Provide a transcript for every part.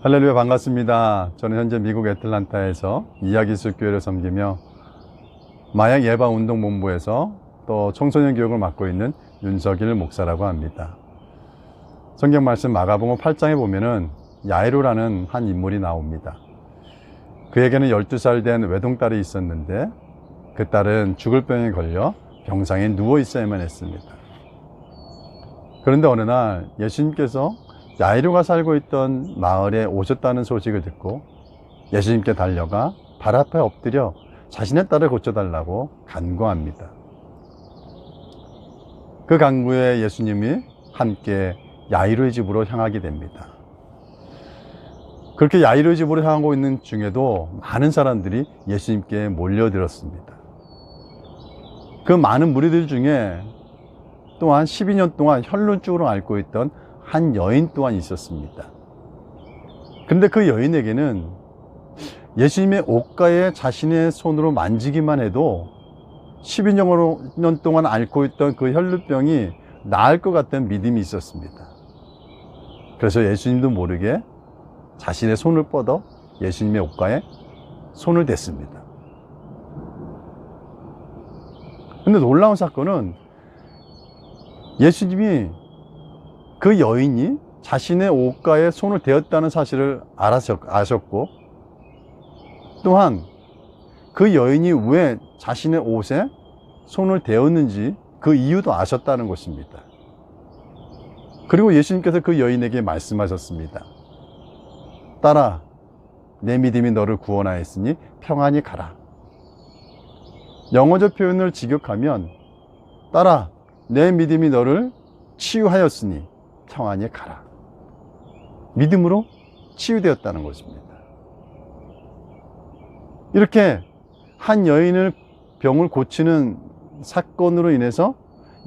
할렐루야, 반갑습니다. 저는 현재 미국 애틀란타에서 이야기술교회를 섬기며 마약 예방 운동본부에서 또 청소년 교육을 맡고 있는 윤석일 목사라고 합니다. 성경 말씀 마가복음 8장에 보면은 야이로라는 한 인물이 나옵니다. 그에게는 12살 된 외동딸이 있었는데 그 딸은 죽을 병에 걸려 병상에 누워 있어야만 했습니다. 그런데 어느 날 예수님께서 야이로가 살고 있던 마을에 오셨다는 소식을 듣고 예수님께 달려가 발 앞에 엎드려 자신의 딸을 고쳐달라고 간구합니다. 그 간구에 예수님이 함께 야이로의 집으로 향하게 됩니다. 그렇게 야이로의 집으로 향하고 있는 중에도 많은 사람들이 예수님께 몰려들었습니다. 그 많은 무리들 중에 또한 12년 동안 혈루증으로 앓고 있던 한 여인 또한 있었습니다. 그런데 그 여인에게는 예수님의 옷가에 자신의 손으로 만지기만 해도 12년 동안 앓고 있던 그 혈루병이 나을 것 같다는 믿음이 있었습니다. 그래서 예수님도 모르게 자신의 손을 뻗어 예수님의 옷가에 손을 댔습니다. 근데 놀라운 사건은 예수님이 그 여인이 자신의 옷가에 손을 대었다는 사실을 아셨고, 또한 그 여인이 왜 자신의 옷에 손을 대었는지 그 이유도 아셨다는 것입니다. 그리고 예수님께서 그 여인에게 말씀하셨습니다. 딸아, 내 믿음이 너를 구원하였으니 평안히 가라. 영어적 표현을 직역하면 딸아, 내 믿음이 너를 치유하였으니 평안히 가라. 믿음으로 치유되었다는 것입니다. 이렇게 한 여인을 병을 고치는 사건으로 인해서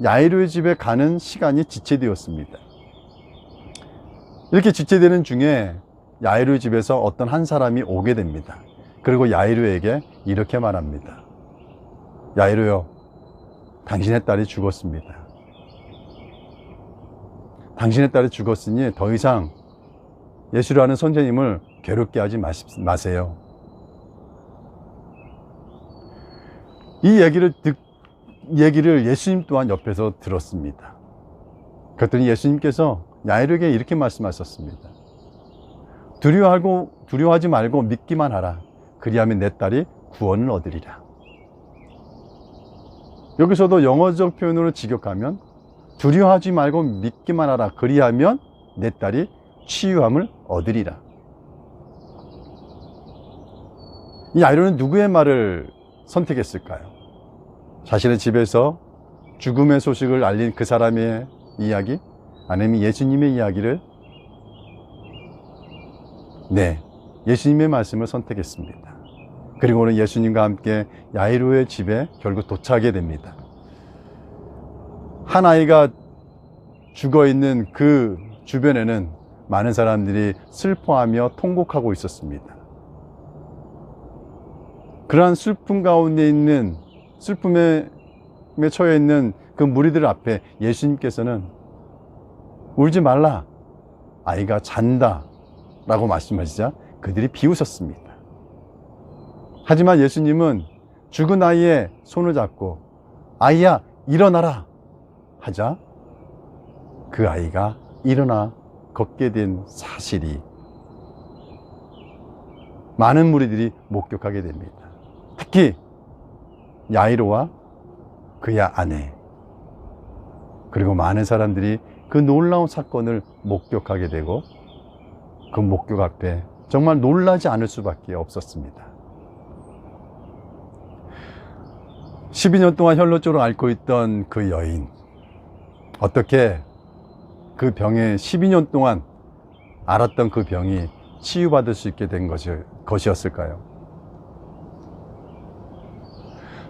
야이로의 집에 가는 시간이 지체되었습니다. 이렇게 지체되는 중에 야이로의 집에서 어떤 한 사람이 오게 됩니다. 그리고 야이로에게 이렇게 말합니다. 야이로요, 당신의 딸이 죽었습니다. 당신의 딸이 죽었으니 더 이상 예수라는 선생님을 괴롭게 하지 마세요. 이 얘기를 예수님 또한 옆에서 들었습니다. 그랬더니 예수님께서 야이로에게 이렇게 말씀하셨습니다. 두려워하지 말고 믿기만 하라. 그리하면 내 딸이 구원을 얻으리라. 여기서도 영어적 표현으로 직역하면 두려워하지 말고 믿기만 하라. 그리하면 내 딸이 치유함을 얻으리라. 이 야이로는 누구의 말을 선택했을까요? 자신의 집에서 죽음의 소식을 알린 그 사람의 이야기? 아니면 예수님의 이야기를? 네, 예수님의 말씀을 선택했습니다. 그리고는 예수님과 함께 야이로의 집에 결국 도착하게 됩니다. 한 아이가 죽어있는 그 주변에는 많은 사람들이 슬퍼하며 통곡하고 있었습니다. 그러한 슬픔 가운데 있는, 슬픔에 처해 있는 그 무리들 앞에 예수님께서는 울지 말라, 아이가 잔다 라고 말씀하시자 그들이 비웃었습니다. 하지만 예수님은 죽은 아이의 손을 잡고 아이야 일어나라 하자 그 아이가 일어나 걷게 된 사실이 많은 무리들이 목격하게 됩니다. 특히 야이로와 그의 아내, 그리고 많은 사람들이 그 놀라운 사건을 목격하게 되고 그 목격 앞에 정말 놀라지 않을 수밖에 없었습니다. 12년 동안 혈루증으로 앓고 있던 그 여인, 어떻게 그 병에 12년 동안 앓았던 그 병이 치유받을 수 있게 된 것이었을까요?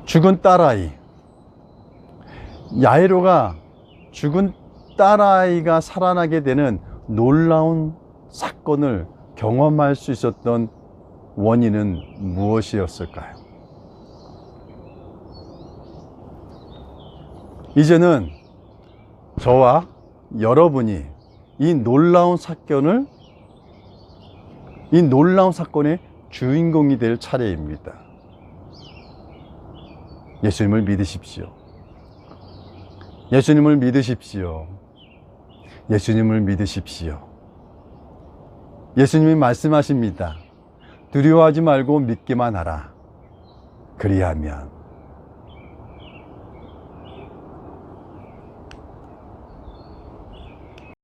죽은 딸아이, 야이로가 죽은 딸아이가 살아나게 되는 놀라운 사건을 경험할 수 있었던 원인은 무엇이었을까요? 이제는 저와 여러분이 이 놀라운 사건을 이 놀라운 사건의 주인공이 될 차례입니다. 예수님을 믿으십시오. 예수님을 믿으십시오. 예수님을 믿으십시오. 예수님이 말씀하십니다. 두려워하지 말고 믿기만 하라. 그리하면